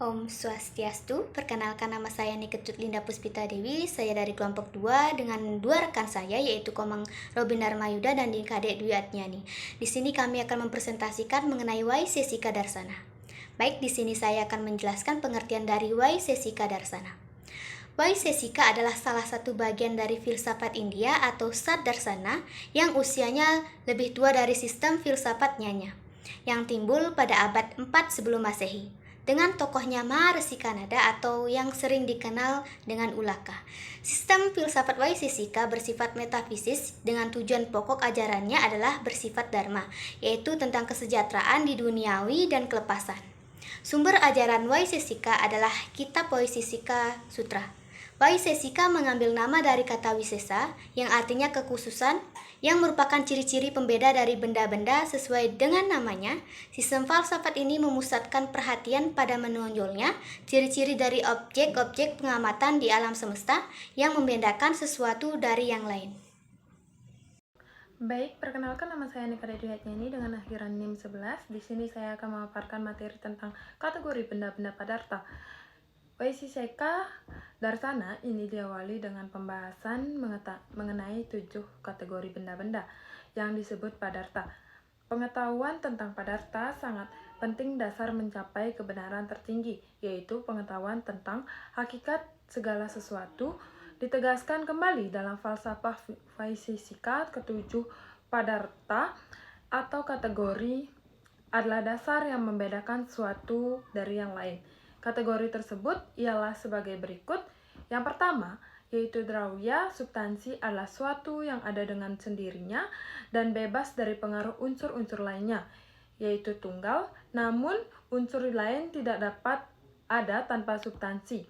Om Swastiastu, perkenalkan nama saya Niketut Linda Puspita Dewi, saya dari kelompok 2 dengan dua rekan saya yaitu Komang Robin Darmayuda dan Kadek Dwi Atnyani. Di sini kami akan mempresentasikan mengenai Vaisesika Darsana. Baik, di sini saya akan menjelaskan pengertian dari Vaisesika Darsana. Vaisesika adalah salah satu bagian dari filsafat India atau Sat Darsana yang usianya lebih tua dari sistem filsafat Nyanya yang timbul pada abad 4 sebelum Masehi dengan tokohnya Maharishi Kanada atau yang sering dikenal dengan Ulaka. Sistem filsafat Vaisesika bersifat metafisis dengan tujuan pokok ajarannya adalah bersifat dharma, yaitu tentang kesejahteraan di duniawi dan kelepasan. Sumber ajaran Vaisesika adalah Kitab Vaisesika Sutra. Vaisesika mengambil nama dari kata Wisesa yang artinya kekhususan, yang merupakan ciri-ciri pembeda dari benda-benda sesuai dengan namanya. Sistem falsafat ini memusatkan perhatian pada menonjolnya ciri-ciri dari objek-objek pengamatan di alam semesta yang membedakan sesuatu dari yang lain. Baik, perkenalkan nama saya Nika Dwi Atnyani dengan akhiran NIM 11. Di sini saya akan memaparkan materi tentang kategori benda-benda padarta. Vaisesika Darsana ini diawali dengan pembahasan mengenai 7 kategori benda-benda yang disebut padarta. Pengetahuan tentang padarta sangat penting dasar mencapai kebenaran tertinggi, yaitu pengetahuan tentang hakikat segala sesuatu. Ditegaskan kembali dalam falsafah Vaisesika ketujuh padarta atau kategori adalah dasar yang membedakan suatu dari yang lain. Kategori tersebut ialah sebagai berikut. Yang pertama, yaitu drawya, substansi adalah suatu yang ada dengan sendirinya dan bebas dari pengaruh unsur-unsur lainnya, yaitu tunggal, namun unsur lain tidak dapat ada tanpa substansi.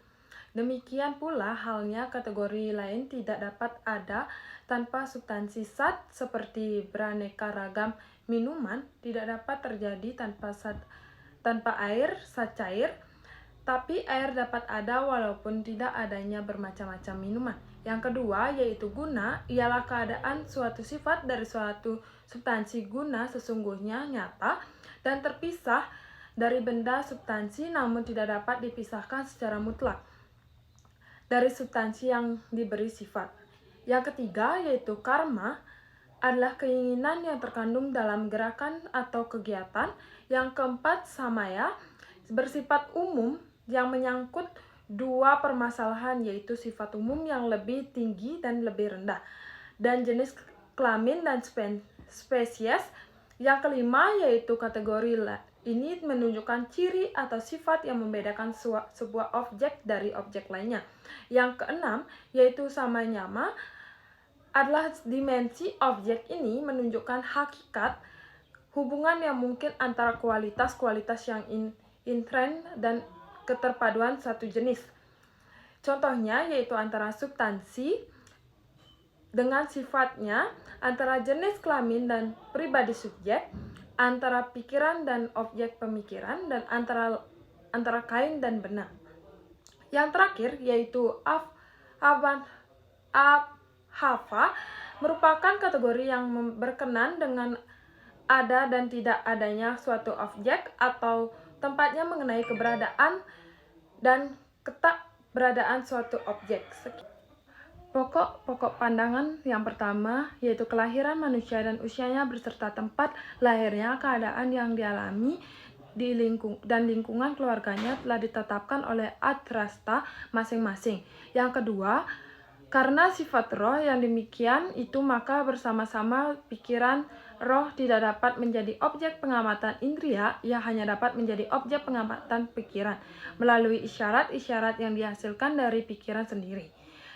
Demikian pula halnya kategori lain tidak dapat ada tanpa substansi. Sat seperti beraneka ragam minuman tidak dapat terjadi tanpa air, sat cair, tapi air dapat ada walaupun tidak adanya bermacam-macam minuman. Yang kedua yaitu guna, ialah keadaan suatu sifat dari suatu substansi. Guna sesungguhnya nyata dan terpisah dari benda substansi, namun tidak dapat dipisahkan secara mutlak dari substansi yang diberi sifat. Yang ketiga yaitu karma, adalah keinginan yang terkandung dalam gerakan atau kegiatan. Yang keempat samaya, bersifat umum yang menyangkut dua permasalahan, yaitu sifat umum yang lebih tinggi dan lebih rendah, dan jenis kelamin dan spesies. Yang kelima yaitu kategori ini menunjukkan ciri atau sifat yang membedakan sebuah objek dari objek lainnya. Yang keenam yaitu samanyama, adalah dimensi objek ini menunjukkan hakikat hubungan yang mungkin antara kualitas-kualitas yang intern dan keterpaduan satu jenis. Contohnya yaitu antara substansi dengan sifatnya, antara jenis kelamin dan pribadi subjek, antara pikiran dan objek pemikiran, dan antara kain dan benang. Yang terakhir yaitu abhava, merupakan kategori yang berkenan dengan ada dan tidak adanya suatu objek atau tempatnya, mengenai keberadaan dan ketakberadaan suatu objek. Pokok pandangan yang pertama yaitu kelahiran manusia dan usianya beserta tempat lahirnya, keadaan yang dialami dan lingkungan keluarganya telah ditetapkan oleh adrasta masing-masing. Yang kedua, karena sifat roh yang demikian itu, maka bersama-sama pikiran roh tidak dapat menjadi objek pengamatan indria, ia hanya dapat menjadi objek pengamatan pikiran melalui isyarat-isyarat yang dihasilkan dari pikiran sendiri.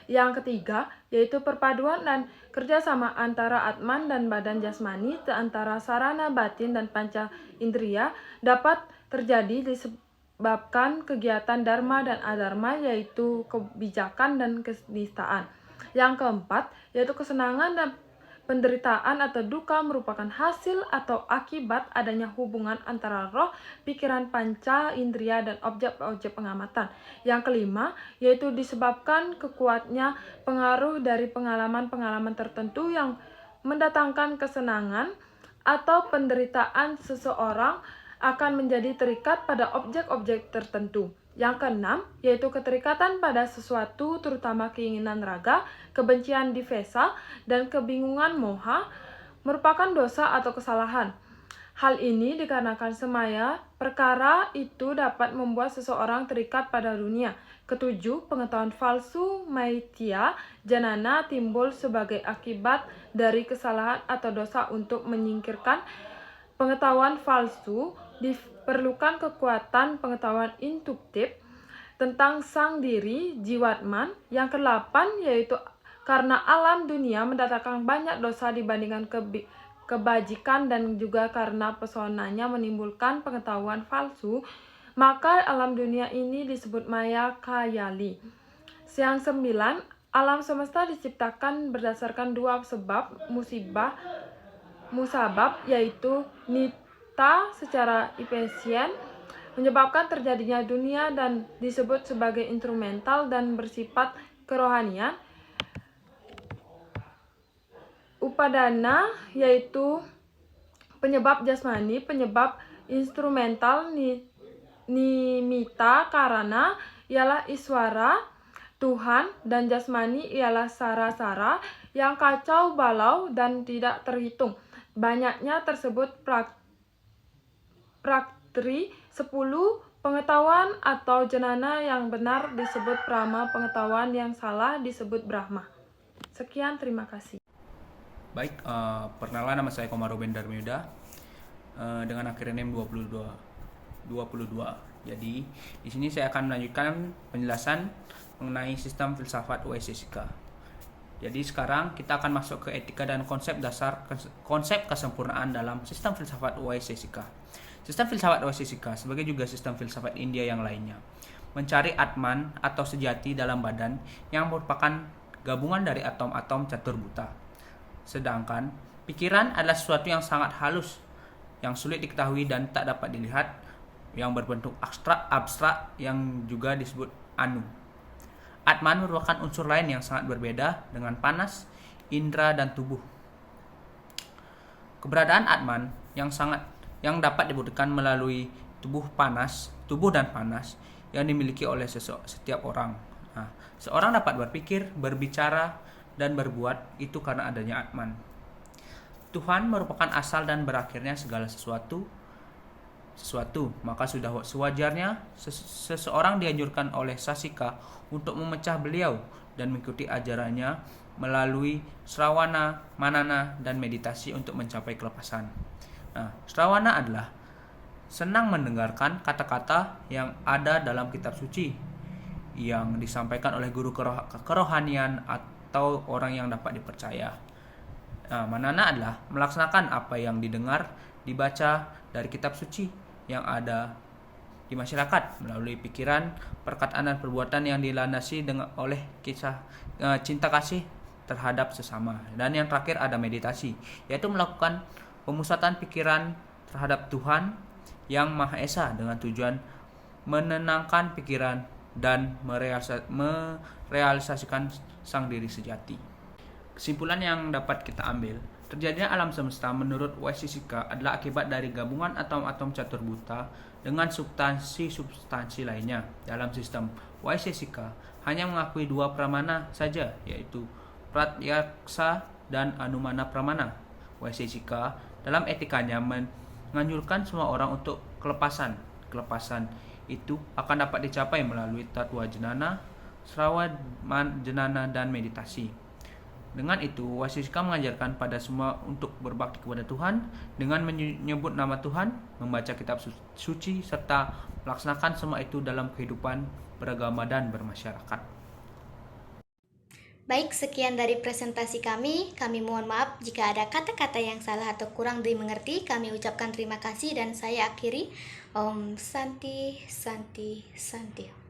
Yang ketiga yaitu perpaduan dan kerjasama antara atman dan badan jasmani, antara sarana batin dan panca indria dapat terjadi disebabkan kegiatan dharma dan adharma, yaitu kebijakan dan kenistaan. Yang keempat yaitu kesenangan dan penderitaan atau duka merupakan hasil atau akibat adanya hubungan antara roh, pikiran, panca indria, dan objek-objek pengamatan. Yang kelima yaitu disebabkan kekuatnya pengaruh dari pengalaman-pengalaman tertentu yang mendatangkan kesenangan atau penderitaan seseorang akan menjadi terikat pada objek-objek tertentu. Yang keenam, yaitu keterikatan pada sesuatu, terutama keinginan raga, kebencian divesa, dan kebingungan moha, merupakan dosa atau kesalahan. Hal ini dikarenakan semaya perkara itu dapat membuat seseorang terikat pada dunia. Ketujuh, pengetahuan palsu maitia janana timbul sebagai akibat dari kesalahan atau dosa. Untuk menyingkirkan pengetahuan palsu, diperlukan kekuatan pengetahuan induktif tentang sang diri jiwatman. Yang kedelapan, yaitu karena alam dunia mendatangkan banyak dosa dibandingkan kebajikan dan juga karena pesonanya menimbulkan pengetahuan palsu, maka alam dunia ini disebut maya khayali. Yang sembilan, alam semesta diciptakan berdasarkan dua sebab musabab, yaitu nita secara efisien menyebabkan terjadinya dunia dan disebut sebagai instrumental dan bersifat kerohanian. Upadana yaitu penyebab jasmani, penyebab instrumental. Nimita karana ialah iswara, Tuhan, dan jasmani ialah sara-sara yang kacau balau dan tidak terhitung. Banyaknya tersebut praktri 10. Pengetahuan atau janana yang benar disebut prama, pengetahuan yang salah disebut brahma. Sekian, terima kasih. Baik, perkenalan, nama saya Komar Robin Darmayuda dengan akhir NIM 22. Jadi, di sini saya akan melanjutkan penjelasan mengenai sistem filsafat Waisesika. Jadi sekarang kita akan masuk ke etika dan konsep dasar konsep kesempurnaan dalam sistem filsafat Waisesika. Sistem filsafat Waisesika sebagai juga sistem filsafat India yang lainnya mencari Atman atau sejati dalam badan yang merupakan gabungan dari atom-atom catur buta. Sedangkan pikiran adalah sesuatu yang sangat halus, yang sulit diketahui dan tak dapat dilihat, yang berbentuk abstrak yang juga disebut anu. Atman merupakan unsur lain yang sangat berbeda dengan panas, indera, dan tubuh. Keberadaan Atman yang dapat dibuktikan melalui tubuh dan panas yang dimiliki oleh setiap orang. Nah, seorang dapat berpikir, berbicara, dan berbuat itu karena adanya Atman. Tuhan merupakan asal dan berakhirnya segala sesuatu, maka sudah sewajarnya seseorang dianjurkan oleh Sasika untuk memecah beliau dan mengikuti ajarannya melalui Srawana, Manana, dan meditasi untuk mencapai kelepasan. Nah, Srawana adalah senang mendengarkan kata-kata yang ada dalam kitab suci yang disampaikan oleh guru kerohanian atau orang yang dapat dipercaya. Nah, Manana adalah melaksanakan apa yang didengar, dibaca dari kitab suci yang ada di masyarakat melalui pikiran, perkataan, dan perbuatan yang dilandasi oleh kisah cinta kasih terhadap sesama. Dan yang terakhir ada meditasi, yaitu melakukan pemusatan pikiran terhadap Tuhan yang Maha Esa dengan tujuan menenangkan pikiran dan merealisasikan sang diri sejati. Kesimpulan yang dapat kita ambil, terjadinya alam semesta menurut Waisesika adalah akibat dari gabungan atom-atom catur buta dengan substansi lainnya. Dalam sistem Waisesika hanya mengakui dua pramana saja, yaitu Pratyaksa dan Anumana pramana. Waisesika dalam etikanya menganjurkan semua orang untuk kelepasan. Kelepasan itu akan dapat dicapai melalui tatwa jenana, srawa jenana, dan meditasi. Dengan itu, Waisesika mengajarkan pada semua untuk berbakti kepada Tuhan dengan menyebut nama Tuhan, membaca kitab suci, serta melaksanakan semua itu dalam kehidupan beragama dan bermasyarakat. Baik, sekian dari presentasi kami. Kami mohon maaf jika ada kata-kata yang salah atau kurang dimengerti. Kami ucapkan terima kasih dan saya akhiri. Om Santi, Santi, Santi.